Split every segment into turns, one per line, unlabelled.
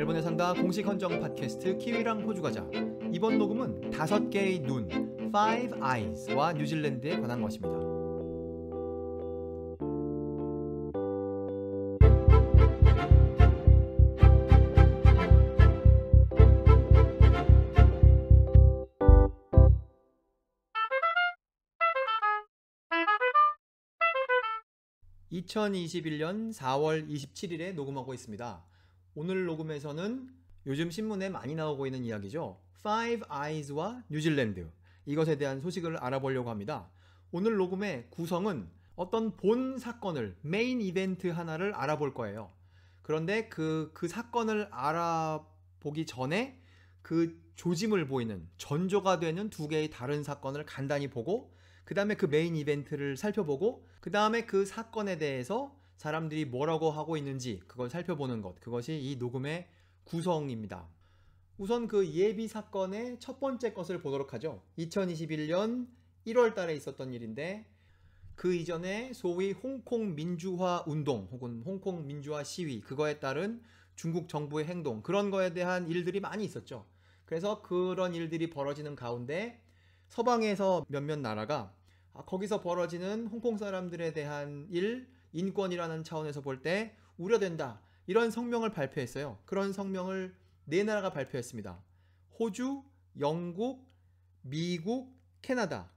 melbourne에 산다 공식 헌정 팟캐스트 키위랑 호주 가자. 이번 녹음은 5개의 눈, Five Eyes와 뉴질랜드에 관한 것입니다. (2021년 4월 27일에) 녹음하고 있습니다. 오늘 녹음에서는 요즘 신문에 많이 나오고 있는 이야기죠. Five Eyes와 뉴질랜드, 이것에 대한 소식을 알아보려고 합니다. 오늘 녹음의 구성은 어떤 본 사건을, 메인 이벤트 하나를 알아볼 거예요. 그런데 그 사건을 알아보기 전에 그 조짐을 보이는, 전조가 되는 2개의 다른 사건을 간단히 보고, 그 다음에 그 메인 이벤트를 살펴보고, 그 다음에 그 사건에 대해서 사람들이 뭐라고 하고 있는지 그걸 살펴보는 것, 그것이 이 녹음의 구성입니다. 우선 그 예비 사건의 첫 번째 것을 보도록 하죠. 2021년 1월 달에 있었던 일인데, 그 이전에 소위 홍콩 민주화 운동 혹은 홍콩 민주화 시위, 그거에 따른 중국 정부의 행동, 그런 거에 대한 일들이 많이 있었죠. 그래서 그런 일들이 벌어지는 가운데 서방에서 몇몇 나라가 거기서 벌어지는 홍콩 사람들에 대한 일, 인권이라는 차원에서 볼 때 우려된다, 이런 성명을 발표했어요. 그런 성명을 4나라가 발표했습니다. 호주, 영국, 미국, 캐나다.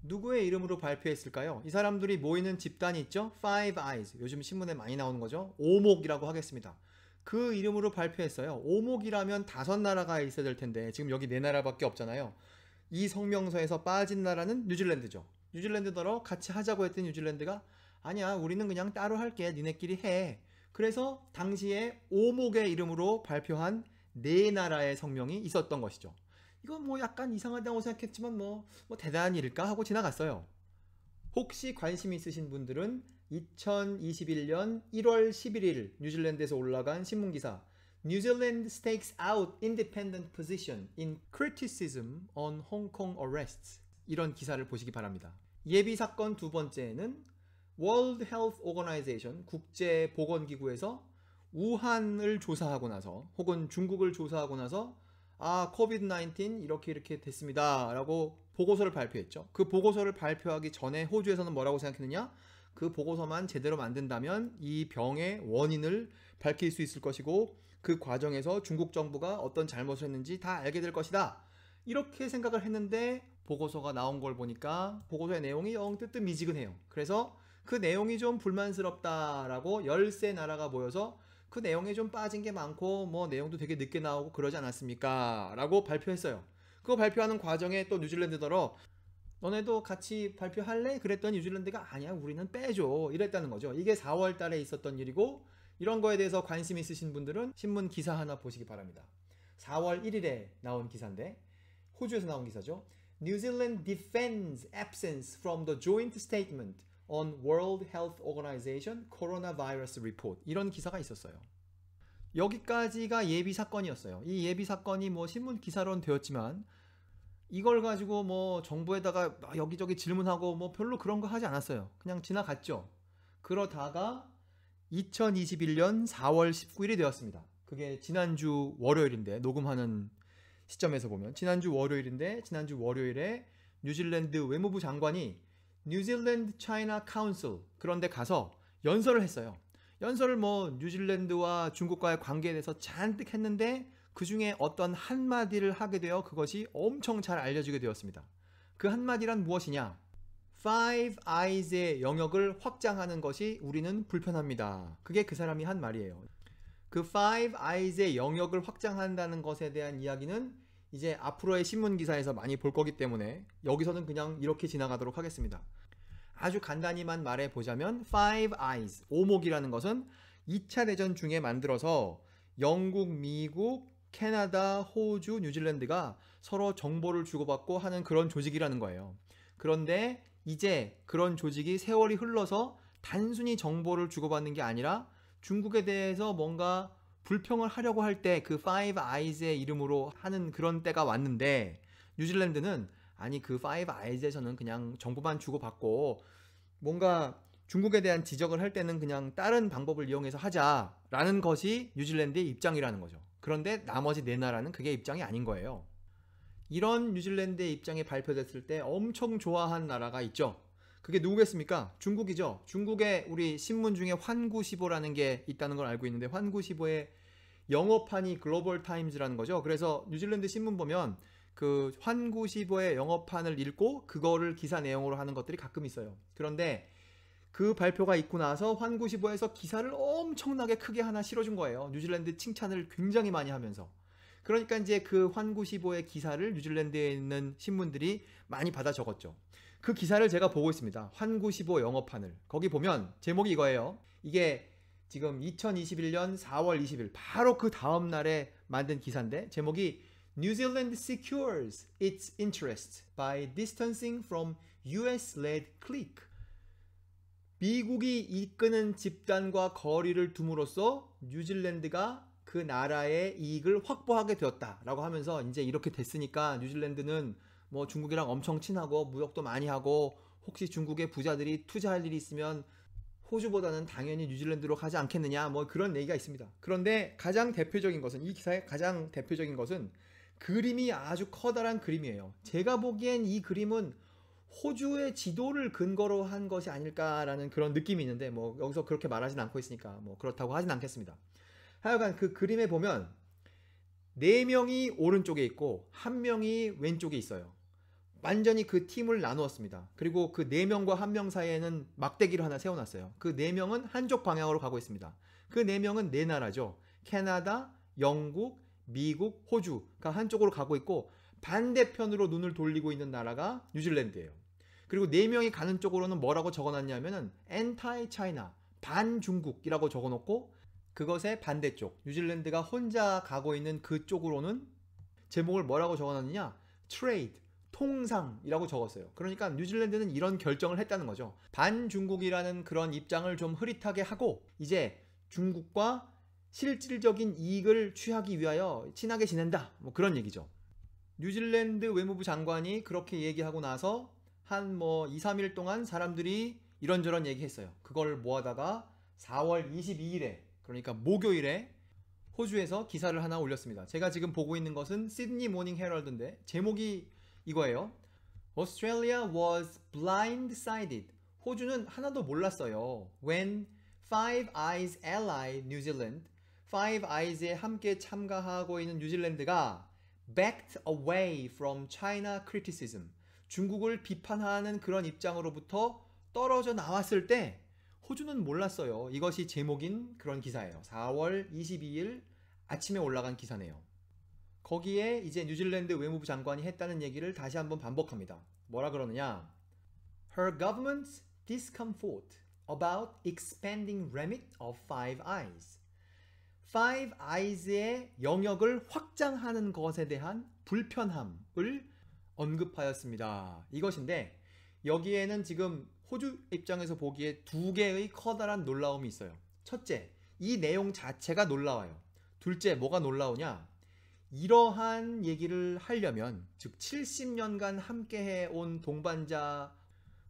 누구의 이름으로 발표했을까요? 이 사람들이 모이는 집단이 있죠. Five Eyes, 요즘 신문에 많이 나오는 거죠. 오목이라고 하겠습니다. 그 이름으로 발표했어요. 오목이라면 5나라가 있어야 될 텐데 지금 여기 4나라밖에 없잖아요. 이 성명서에서 빠진 나라는 뉴질랜드죠. 뉴질랜드더러 같이 하자고 했던 뉴질랜드가 아니야, 우리는 그냥 따로 할게, 니네끼리 해. 그래서 당시에 오목의 이름으로 발표한 4나라의 성명이 있었던 것이죠. 이건 뭐 약간 이상하다고 생각했지만 뭐 대단한 일일까 하고 지나갔어요. 혹시 관심 있으신 분들은 2021년 1월 11일 뉴질랜드에서 올라간 신문기사 New Zealand stakes out independent position in criticism on Hong Kong arrests, 이런 기사를 보시기 바랍니다. 예비 사건 두 번째는 World Health Organization, 국제보건기구에서 우한을 조사하고 나서, 혹은 중국을 조사하고 나서 코비드-19 이렇게 됐습니다 라고 보고서를 발표했죠. 그 보고서를 발표하기 전에 호주에서는 뭐라고 생각했느냐? 그 보고서만 제대로 만든다면 이 병의 원인을 밝힐 수 있을 것이고, 그 과정에서 중국 정부가 어떤 잘못을 했는지 다 알게 될 것이다, 이렇게 생각을 했는데 보고서가 나온 걸 보니까 보고서의 내용이 영 뜨뜻미지근해요. 그래서 그 내용이 좀 불만스럽다라고 13나라가 모여서 그 내용에 좀 빠진 게 많고 뭐 내용도 되게 늦게 나오고 그러지 않았습니까? 라고 발표했어요. 그거 발표하는 과정에 또 뉴질랜드더러 너네도 같이 발표할래? 그랬더니 뉴질랜드가 아니야, 우리는 빼줘, 이랬다는 거죠. 이게 4월 달에 있었던 일이고, 이런 거에 대해서 관심 있으신 분들은 신문 기사 하나 보시기 바랍니다. 4월 1일에 나온 기사인데, 호주에서 나온 기사죠. New Zealand defends absence from the joint statement on World Health Organization Coronavirus Report, 이런 기사가 있었어요. 여기까지가 예비 사건이었어요. 이 예비 사건이 뭐 신문 기사로는 되었지만 이걸 가지고 뭐 정부에다가 여기저기 질문하고 뭐 별로 그런 거 하지 않았어요. 그냥 지나갔죠. 그러다가 2021년 4월 19일이 되었습니다. 그게 지난주 월요일인데, 녹음하는 시점에서 보면 지난주 월요일인데, 지난주 월요일에 뉴질랜드 외무부 장관이 뉴질랜드 차이나 카운슬, 그런데 가서 연설을 했어요. 연설을 뭐 뉴질랜드와 중국과의 관계에 대해서 잔뜩 했는데 그 중에 어떤 한마디를 하게 되어 그것이 엄청 잘 알려지게 되었습니다. 그 한마디란 무엇이냐? Five Eyes의 영역을 확장하는 것이 우리는 불편합니다. 그게 그 사람이 한 말이에요. 그 Five Eyes의 영역을 확장한다는 것에 대한 이야기는 이제 앞으로의 신문 기사에서 많이 볼 거기 때문에 여기서는 그냥 이렇게 지나가도록 하겠습니다. 아주 간단히만 말해보자면 Five Eyes, 오목이라는 것은 2차 대전 중에 만들어서 영국, 미국, 캐나다, 호주, 뉴질랜드가 서로 정보를 주고받고 하는 그런 조직이라는 거예요. 그런데 이제 그런 조직이 세월이 흘러서 단순히 정보를 주고받는 게 아니라 중국에 대해서 뭔가 불평을 하려고 할 때 그 Five Eyes의 이름으로 하는 그런 때가 왔는데, 뉴질랜드는 아니 그 Five Eyes에서는 그냥 정보만 주고받고 뭔가 중국에 대한 지적을 할 때는 그냥 다른 방법을 이용해서 하자라는 것이 뉴질랜드의 입장이라는 거죠. 그런데 나머지 네 나라는 그게 입장이 아닌 거예요. 이런 뉴질랜드의 입장이 발표됐을 때 엄청 좋아한 나라가 있죠. 그게 누구겠습니까? 중국이죠. 중국에 우리 신문 중에 환구시보라는 게 있다는 걸 알고 있는데 환구시보의 영어판이 글로벌 타임즈라는 거죠. 그래서 뉴질랜드 신문 보면 그 환구시보의 영어판을 읽고 그거를 기사 내용으로 하는 것들이 가끔 있어요. 그런데 그 발표가 있고 나서 환구시보에서 기사를 엄청나게 크게 하나 실어준 거예요. 뉴질랜드 칭찬을 굉장히 많이 하면서. 그러니까 이제 그 환구시보의 기사를 뉴질랜드에 있는 신문들이 많이 받아 적었죠. 그 기사를 제가 보고 있습니다. 환구시보 영어판을. 거기 보면 제목이 이거예요. 이게 지금 2021년 4월 20일 바로 그 다음 날에 만든 기사인데 제목이 New Zealand secures its interests by distancing from US-led clique. 미국이 이끄는 집단과 거리를 둠으로써 뉴질랜드가 그 나라의 이익을 확보하게 되었다라고 하면서 이제 이렇게 됐으니까 뉴질랜드는 뭐 중국이랑 엄청 친하고 무역도 많이 하고 혹시 중국의 부자들이 투자할 일이 있으면 호주보다는 당연히 뉴질랜드로 가지 않겠느냐 뭐 그런 얘기가 있습니다. 그런데 가장 대표적인 것은 이 기사의 가장 대표적인 것은 그림이 아주 커다란 그림이에요. 제가 보기엔 이 그림은 호주의 지도를 근거로 한 것이 아닐까라는 그런 느낌이 있는데 뭐 여기서 그렇게 말하진 않고 있으니까 뭐 그렇다고 하진 않겠습니다. 하여간 그 그림에 보면 4명이 오른쪽에 있고 1명이 왼쪽에 있어요. 완전히 그 팀을 나누었습니다. 그리고 그 4명과 1명 사이에는 막대기를 하나 세워놨어요. 그 4명은 한쪽 방향으로 가고 있습니다. 그 4명은 4나라죠. 캐나다, 영국, 미국, 호주가 한쪽으로 가고 있고 반대편으로 눈을 돌리고 있는 나라가 뉴질랜드예요. 그리고 4명이 가는 쪽으로는 뭐라고 적어놨냐면은 Anti-China, 반중국이라고 적어놓고 그것의 반대쪽, 뉴질랜드가 혼자 가고 있는 그쪽으로는 제목을 뭐라고 적어놨느냐? Trade, 통상이라고 적었어요. 그러니까 뉴질랜드는 이런 결정을 했다는 거죠. 반중국이라는 그런 입장을 좀 흐릿하게 하고 이제 중국과 실질적인 이익을 취하기 위하여 친하게 지낸다. 뭐 그런 얘기죠. 뉴질랜드 외무부 장관이 그렇게 얘기하고 나서 한 뭐 2, 3일 동안 사람들이 이런저런 얘기했어요. 그걸 모아다가 4월 22일에 그러니까 목요일에 호주에서 기사를 하나 올렸습니다. 제가 지금 보고 있는 것은 시드니 모닝 헤럴드인데 제목이 이거예요. Australia was blindsided. 호주는 하나도 몰랐어요. When Five Eyes ally New Zealand, Five Eyes에 함께 참가하고 있는 뉴질랜드가 backed away from China criticism. 중국을 비판하는 그런 입장으로부터 떨어져 나왔을 때 호주는 몰랐어요. 이것이 제목인 그런 기사예요. 4월 22일 아침에 올라간 기사네요. 거기에 이제 뉴질랜드 외무부 장관이 했다는 얘기를 다시 한번 반복합니다. 뭐라 그러느냐? Her government's discomfort about expanding remit of Five Eyes. Five Eyes의 영역을 확장하는 것에 대한 불편함을 언급하였습니다. 이것인데 여기에는 지금 호주 입장에서 보기에 2개의 커다란 놀라움이 있어요. 첫째, 이 내용 자체가 놀라워요. 둘째, 뭐가 놀라우냐? 이러한 얘기를 하려면 즉 70년간 함께 해온 동반자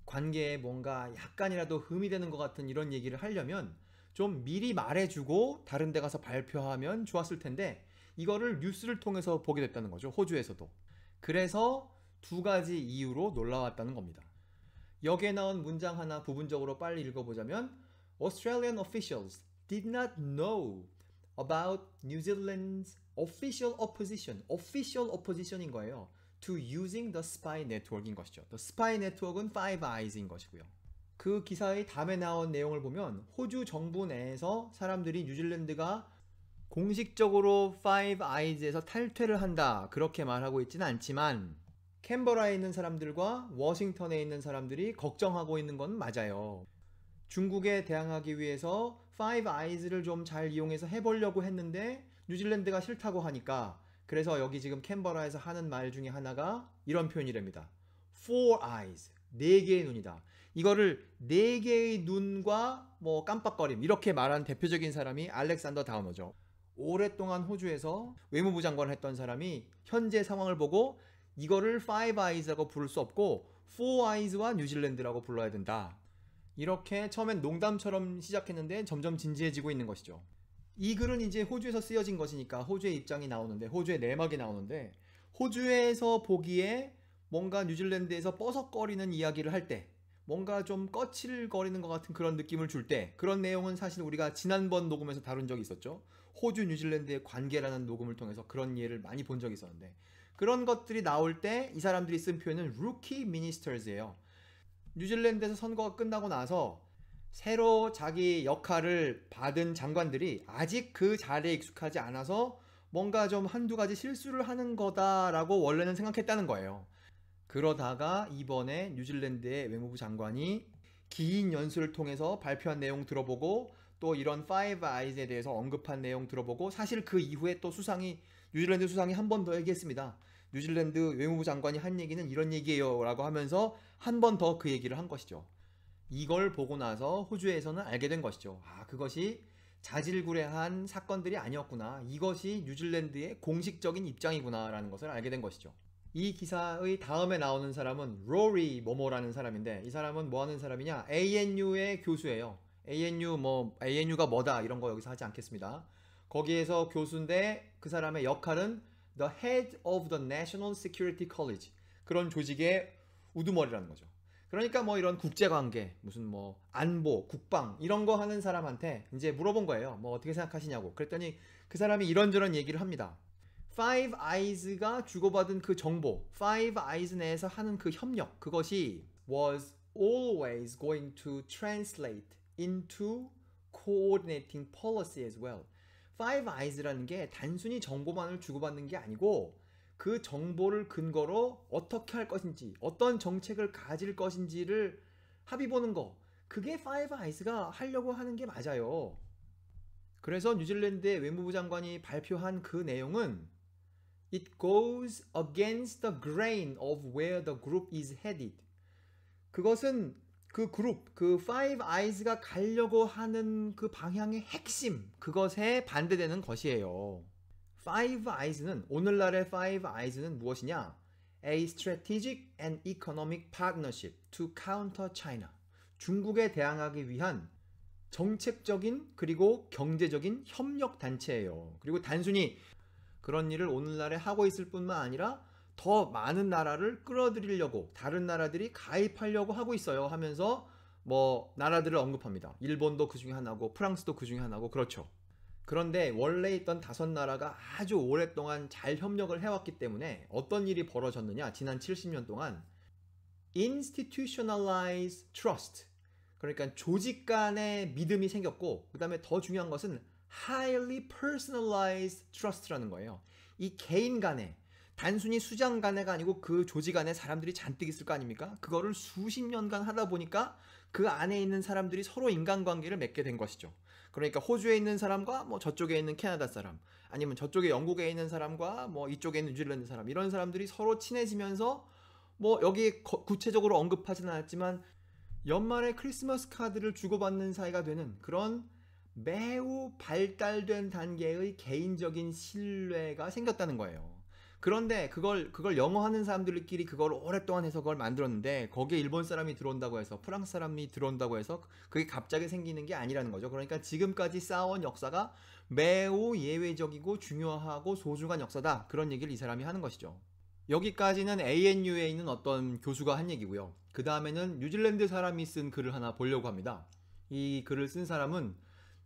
관계에 뭔가 약간이라도 흠이 되는 것 같은 이런 얘기를 하려면 좀 미리 말해주고 다른 데 가서 발표하면 좋았을 텐데 이거를 뉴스를 통해서 보게 됐다는 거죠. 호주에서도. 그래서 2가지 이유로 놀라웠다는 겁니다. 여기에 나온 문장 하나 부분적으로 빨리 읽어보자면 Australian officials did not know about New Zealand's official opposition인 거예요. To using the spy network인 것이죠. The spy network은 Five Eyes인 것이고요. 그 기사의 다음에 나온 내용을 보면 호주 정부 내에서 사람들이 뉴질랜드가 공식적으로 Five Eyes에서 탈퇴를 한다 그렇게 말하고 있지는 않지만 캔버라에 있는 사람들과 워싱턴에 있는 사람들이 걱정하고 있는 건 맞아요. 중국에 대항하기 위해서 Five Eyes를 좀 잘 이용해서 해보려고 했는데 뉴질랜드가 싫다고 하니까 그래서 여기 지금 캔버라에서 하는 말 중에 하나가 이런 표현이랍니다. Four eyes, 4개의 눈이다. 이거를 4개의 눈과 뭐 깜빡거림 이렇게 말한 대표적인 사람이 알렉산더 다우너죠. 오랫동안 호주에서 외무부 장관을 했던 사람이 현재 상황을 보고 이거를 Five Eyes라고 부를 수 없고 Four Eyes와 뉴질랜드라고 불러야 된다. 이렇게 처음엔 농담처럼 시작했는데 점점 진지해지고 있는 것이죠. 이 글은 이제 호주에서 쓰여진 것이니까 호주의 입장이 나오는데, 호주의 내막이 나오는데, 호주에서 보기에 뭔가 뉴질랜드에서 뻐석거리는 이야기를 할 때, 뭔가 좀 거칠거리는 것 같은 그런 느낌을 줄 때, 그런 내용은 사실 우리가 지난번 녹음에서 다룬 적이 있었죠. 호주 뉴질랜드의 관계라는 녹음을 통해서 그런 예를 많이 본 적이 있었는데, 그런 것들이 나올 때 이 사람들이 쓴 표현은 rookie ministers예요. 뉴질랜드에서 선거가 끝나고 나서 새로 자기 역할을 받은 장관들이 아직 그 자리에 익숙하지 않아서 뭔가 좀 한두 가지 실수를 하는 거다라고 원래는 생각했다는 거예요. 그러다가 이번에 뉴질랜드의 외무부 장관이 긴 연수를 통해서 발표한 내용 들어보고 또 이런 Five Eyes에 대해서 언급한 내용 들어보고 사실 그 이후에 또 뉴질랜드 수상이 한 번 더 얘기했습니다. 뉴질랜드 외무부 장관이 한 얘기는 이런 얘기예요 라고 하면서 한 번 더 그 얘기를 한 것이죠. 이걸 보고 나서 호주에서는 알게 된 것이죠. 아, 그것이 자질구레한 사건들이 아니었구나. 이것이 뉴질랜드의 공식적인 입장이구나 라는 것을 알게 된 것이죠. 이 기사의 다음에 나오는 사람은 로리 모모라는 사람인데, 이 사람은 뭐 하는 사람이냐? ANU의 교수예요. ANU가 뭐다 이런 거 여기서 하지 않겠습니다. 거기에서 교수인데 그 사람의 역할은 The Head of the National Security College, 그런 조직의 우두머리라는 거죠. 그러니까 뭐 이런 국제관계, 무슨 뭐 안보, 국방 이런 거 하는 사람한테 이제 물어본 거예요. 뭐 어떻게 생각하시냐고. 그랬더니 그 사람이 이런저런 얘기를 합니다. Five Eyes가 주고받은 그 정보, Five Eyes 내에서 하는 그 협력, 그것이 was always going to translate into coordinating policy as well. Five Eyes라는 게 단순히 정보만을 주고받는 게 아니고 그 정보를 근거로 어떻게 할 것인지, 어떤 정책을 가질 것인지를 합의 보는 거, 그게 Five Eyes가 하려고 하는 게 맞아요. 그래서 뉴질랜드의 외무부 장관이 발표한 그 내용은 It goes against the grain of where the group is headed. 그것은 그 그룹, 그 Five Eyes가 가려고 하는 그 방향의 핵심, 그것에 반대되는 것이에요. Five Eyes는, 오늘날의 Five Eyes는 무엇이냐? A strategic and economic partnership to counter China. 중국에 대항하기 위한 정책적인 그리고 경제적인 협력 단체예요. 그리고 단순히 그런 일을 오늘날에 하고 있을 뿐만 아니라 더 많은 나라를 끌어들이려고 다른 나라들이 가입하려고 하고 있어요 하면서 뭐 나라들을 언급합니다. 일본도 그 중에 하나고 프랑스도 그 중에 하나고 그렇죠. 그런데 원래 있던 5나라가 아주 오랫동안 잘 협력을 해왔기 때문에 어떤 일이 벌어졌느냐, 지난 70년 동안 institutionalized trust, 그러니까 조직 간의 믿음이 생겼고, 그 다음에 더 중요한 것은 highly personalized trust라는 거예요. 이 개인 간에, 단순히 수장 간에가 아니고 그 조직 안에 사람들이 잔뜩 있을 거 아닙니까? 그거를 수십 년간 하다 보니까 그 안에 있는 사람들이 서로 인간관계를 맺게 된 것이죠. 그러니까 호주에 있는 사람과 뭐 저쪽에 있는 캐나다 사람, 아니면 저쪽에 영국에 있는 사람과 뭐 이쪽에 있는 뉴질랜드 사람, 이런 사람들이 서로 친해지면서 뭐 여기 구체적으로 언급하지는 않았지만 연말에 크리스마스 카드를 주고받는 사이가 되는 그런 매우 발달된 단계의 개인적인 신뢰가 생겼다는 거예요. 그런데 그걸 영어하는 사람들끼리 그걸 오랫동안 해서 그걸 만들었는데 거기에 일본 사람이 들어온다고 해서 프랑스 사람이 들어온다고 해서 그게 갑자기 생기는 게 아니라는 거죠. 그러니까 지금까지 쌓아온 역사가 매우 예외적이고 중요하고 소중한 역사다. 그런 얘기를 이 사람이 하는 것이죠. 여기까지는 ANU에 있는 어떤 교수가 한 얘기고요. 그 다음에는 뉴질랜드 사람이 쓴 글을 하나 보려고 합니다. 이 글을 쓴 사람은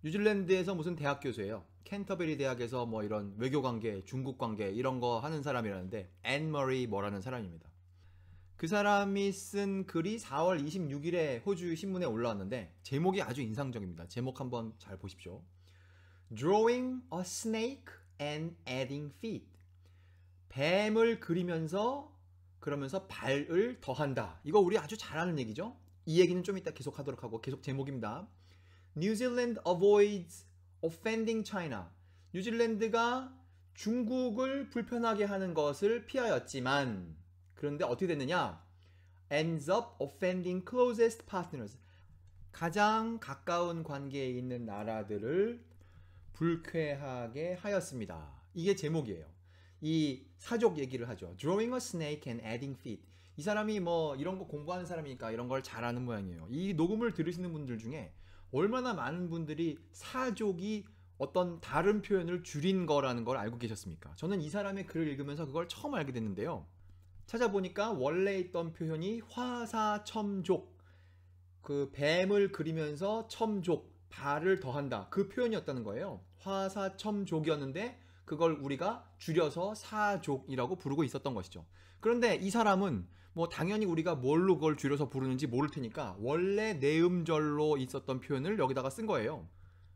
뉴질랜드에서 무슨 대학 교수예요. 캔터베리 대학에서 뭐 이런 외교관계, 중국관계 이런 거 하는 사람이라는데 앤 머리 뭐라는 사람입니다. 그 사람이 쓴 글이 4월 26일에 호주 신문에 올라왔는데 제목이 아주 인상적입니다. 제목 한번 잘 보십시오. Drawing a snake and adding feet. 뱀을 그리면서 그러면서 발을 더한다. 이거 우리 아주 잘 아는 얘기죠. 이 얘기는 좀 이따 계속 하도록 하고 계속 제목입니다. New Zealand avoids offending China. 뉴질랜드가 중국을 불편하게 하는 것을 피하였지만 그런데 어떻게 됐느냐? Ends up offending closest partners. 가장 가까운 관계에 있는 나라들을 불쾌하게 하였습니다. 이게 제목이에요. 이 사족 얘기를 하죠. Drawing a snake and adding feet. 이 사람이 뭐 이런 거 공부하는 사람이니까 이런 걸 잘 아는 모양이에요. 이 녹음을 들으시는 분들 중에 얼마나 많은 분들이 사족이 어떤 다른 표현을 줄인 거라는 걸 알고 계셨습니까? 저는 이 사람의 글을 읽으면서 그걸 처음 알게 됐는데요. 찾아보니까 원래 있던 표현이 화사첨족, 그 뱀을 그리면서 첨족, 발을 더한다. 그 표현이었다는 거예요. 화사첨족이었는데 그걸 우리가 줄여서 사족이라고 부르고 있었던 것이죠. 그런데 이 사람은 뭐 당연히 우리가 뭘로 그걸 줄여서 부르는지 모를 테니까 원래 내음절로 있었던 표현을 여기다가 쓴 거예요.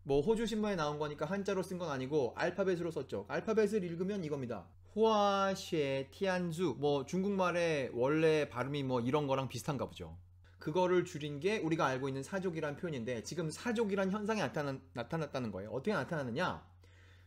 뭐 호주 신문에 나온 거니까 한자로 쓴 건 아니고 알파벳으로 썼죠. 알파벳을 읽으면 이겁니다. 후아쉐 티안주, 뭐 중국말의 원래 발음이 뭐 이런 거랑 비슷한가 보죠. 그거를 줄인 게 우리가 알고 있는 사족이란 표현인데 지금 사족이란 현상이 나타났다는 거예요. 어떻게 나타나느냐?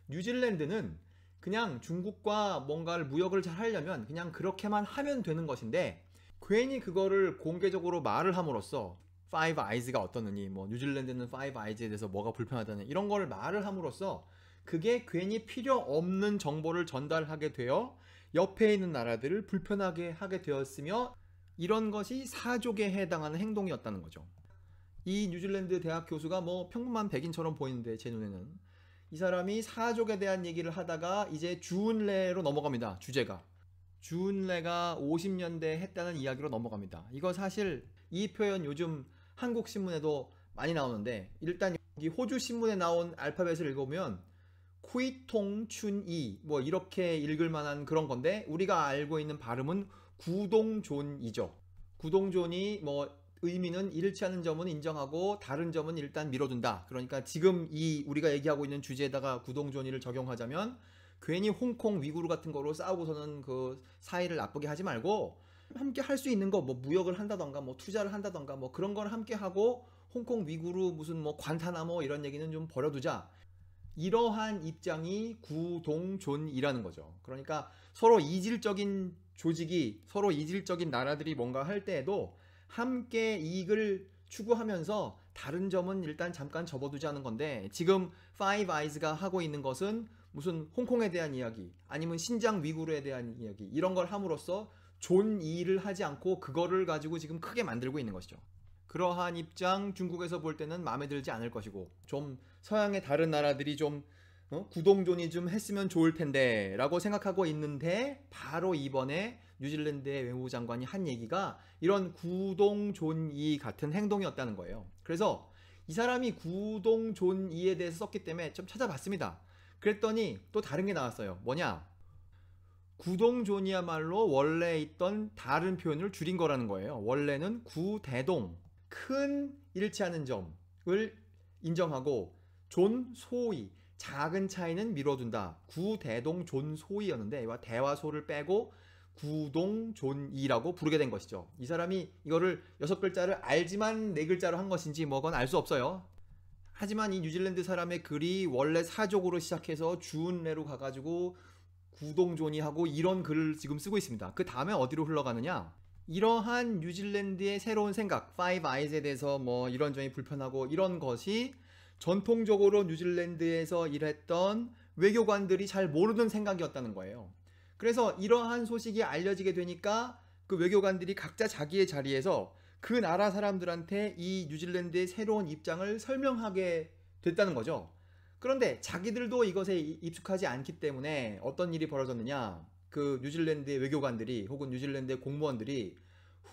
뉴질랜드는 그냥 중국과 뭔가를 무역을 잘 하려면 그냥 그렇게만 하면 되는 것인데 괜히 그거를 공개적으로 말을 함으로써 Five Eyes가 어떠느니, 뭐 뉴질랜드는 Five Eyes에 대해서 뭐가 불편하다는 이런 걸 말을 함으로써 그게 괜히 필요 없는 정보를 전달하게 되어 옆에 있는 나라들을 불편하게 하게 되었으며 이런 것이 사족에 해당하는 행동이었다는 거죠. 이 뉴질랜드 대학 교수가 뭐 평범한 백인처럼 보이는데 제 눈에는 이 사람이 사족에 대한 얘기를 하다가 이제 주은래로 넘어갑니다. 주제가. 주은래가 50년대에 했다는 이야기로 넘어갑니다. 이거 사실 이 표현 요즘 한국 신문에도 많이 나오는데 일단 여기 호주 신문에 나온 알파벳을 읽어보면 쿠이통춘이 뭐 이렇게 읽을 만한 그런 건데 우리가 알고 있는 발음은 구동존이죠. 구동존이 뭐 의미는 일치 않는 점은 인정하고 다른 점은 일단 밀어둔다. 그러니까 지금 이 우리가 얘기하고 있는 주제에다가 구동존이를 적용하자면 괜히 홍콩 위구르 같은 거로 싸우고서는 그 사이를 나쁘게 하지 말고 함께 할 수 있는 거 뭐 무역을 한다던가 뭐 투자를 한다던가 뭐 그런 걸 함께 하고 홍콩 위구르 무슨 뭐 관타나모 이런 얘기는 좀 버려두자. 이러한 입장이 구동존이라는 거죠. 그러니까 서로 이질적인 조직이 서로 이질적인 나라들이 뭔가 할 때에도 함께 이익을 추구하면서 다른 점은 일단 잠깐 접어두자는 건데 지금 Five Eyes가 하고 있는 것은 무슨 홍콩에 대한 이야기 아니면 신장 위구르에 대한 이야기 이런 걸 함으로써 존이를 하지 않고 그거를 가지고 지금 크게 만들고 있는 것이죠. 그러한 입장 중국에서 볼 때는 마음에 들지 않을 것이고 좀 서양의 다른 나라들이 좀 구동존이 좀 했으면 좋을 텐데 라고 생각하고 있는데 바로 이번에 뉴질랜드의 외무부 장관이 한 얘기가 이런 구동존이 같은 행동이었다는 거예요. 그래서 이 사람이 구동존이에 대해서 썼기 때문에 좀 찾아봤습니다. 그랬더니 또 다른 게 나왔어요. 뭐냐? 구동존이야말로 원래 있던 다른 표현을 줄인 거라는 거예요. 원래는 구대동, 큰 일치하는 점을 인정하고 존소이, 작은 차이는 미뤄둔다. 구대동 존소이였는데 대화소를 빼고 구동존이라고 부르게 된 것이죠. 이 사람이 이거를 6글자를 알지만 4글자로 한 것인지 뭐 그건 알 수 없어요. 하지만 이 뉴질랜드 사람의 글이 원래 사족으로 시작해서 주은래로 가가지고 구동존이 하고 이런 글을 지금 쓰고 있습니다. 그 다음에 어디로 흘러가느냐? 이러한 뉴질랜드의 새로운 생각, Five Eyes에 대해서 뭐 이런 점이 불편하고 이런 것이 전통적으로 뉴질랜드에서 일했던 외교관들이 잘 모르는 생각이었다는 거예요. 그래서 이러한 소식이 알려지게 되니까 그 외교관들이 각자 자기의 자리에서 그 나라 사람들한테 이 뉴질랜드의 새로운 입장을 설명하게 됐다는 거죠. 그런데 자기들도 이것에 익숙하지 않기 때문에 어떤 일이 벌어졌느냐? 그 뉴질랜드의 외교관들이 혹은 뉴질랜드의 공무원들이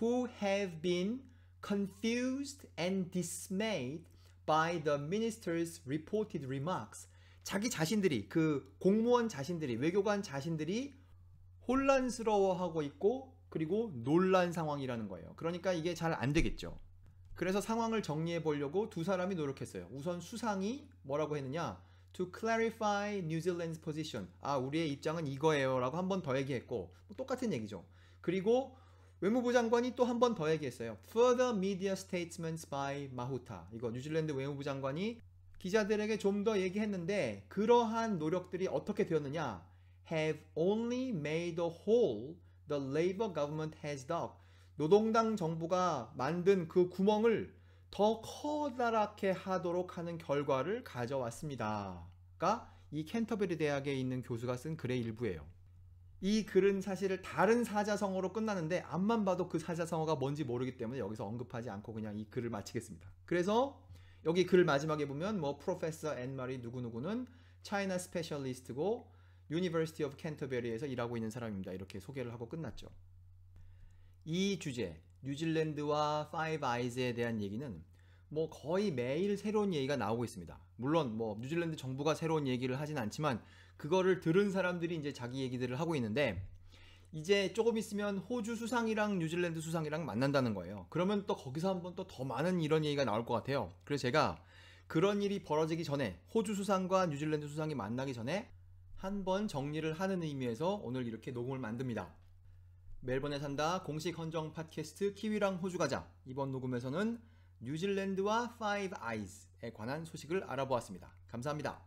who have been confused and dismayed by the minister's reported remarks. 자기 자신들이 그 공무원 자신들이 외교관 자신들이 혼란스러워하고 있고 그리고 놀란 상황이라는 거예요. 그러니까 이게 잘 안 되겠죠. 그래서 상황을 정리해 보려고 두 사람이 노력했어요. 우선 수상이 뭐라고 했느냐? To clarify New Zealand's position. 우리의 입장은 이거예요 라고 한 번 더 얘기했고 똑같은 얘기죠. 그리고 외무부 장관이 또 한 번 더 얘기했어요. Further media statements by Mahuta. 이거 뉴질랜드 외무부 장관이 기자들에게 좀 더 얘기했는데 그러한 노력들이 어떻게 되었느냐? Have only made a hole the Labour government has dug. 노동당 정부가 만든 그 구멍을 더 커다랗게 하도록 하는 결과를 가져왔습니다.가 이 캔터베리 대학에 있는 교수가 쓴 글의 일부예요. 이 글은 사실 다른 사자성어로 끝나는데 앞만 봐도 그 사자성어가 뭔지 모르기 때문에 여기서 언급하지 않고 그냥 이 글을 마치겠습니다. 그래서 여기 글 마지막에 보면 뭐 프로페서 앤마리 누구누구는 차이나 스페셜리스트고 유니버시티 오브 캔터베리에서 일하고 있는 사람입니다. 이렇게 소개를 하고 끝났죠. 이 주제, 뉴질랜드와 파이브 아이즈에 대한 얘기는 뭐 거의 매일 새로운 얘기가 나오고 있습니다. 물론 뭐 뉴질랜드 정부가 새로운 얘기를 하진 않지만 그거를 들은 사람들이 이제 자기 얘기들을 하고 있는데 이제 조금 있으면 호주 수상이랑 뉴질랜드 수상이랑 만난다는 거예요. 그러면 또 거기서 한번 또 더 많은 이런 얘기가 나올 것 같아요. 그래서 제가 그런 일이 벌어지기 전에 호주 수상과 뉴질랜드 수상이 만나기 전에 한번 정리를 하는 의미에서 오늘 이렇게 녹음을 만듭니다. 멜번에 산다 공식 헌정 팟캐스트 키위랑 호주 가자. 이번 녹음에서는 뉴질랜드와 파이브 아이즈에 관한 소식을 알아보았습니다. 감사합니다.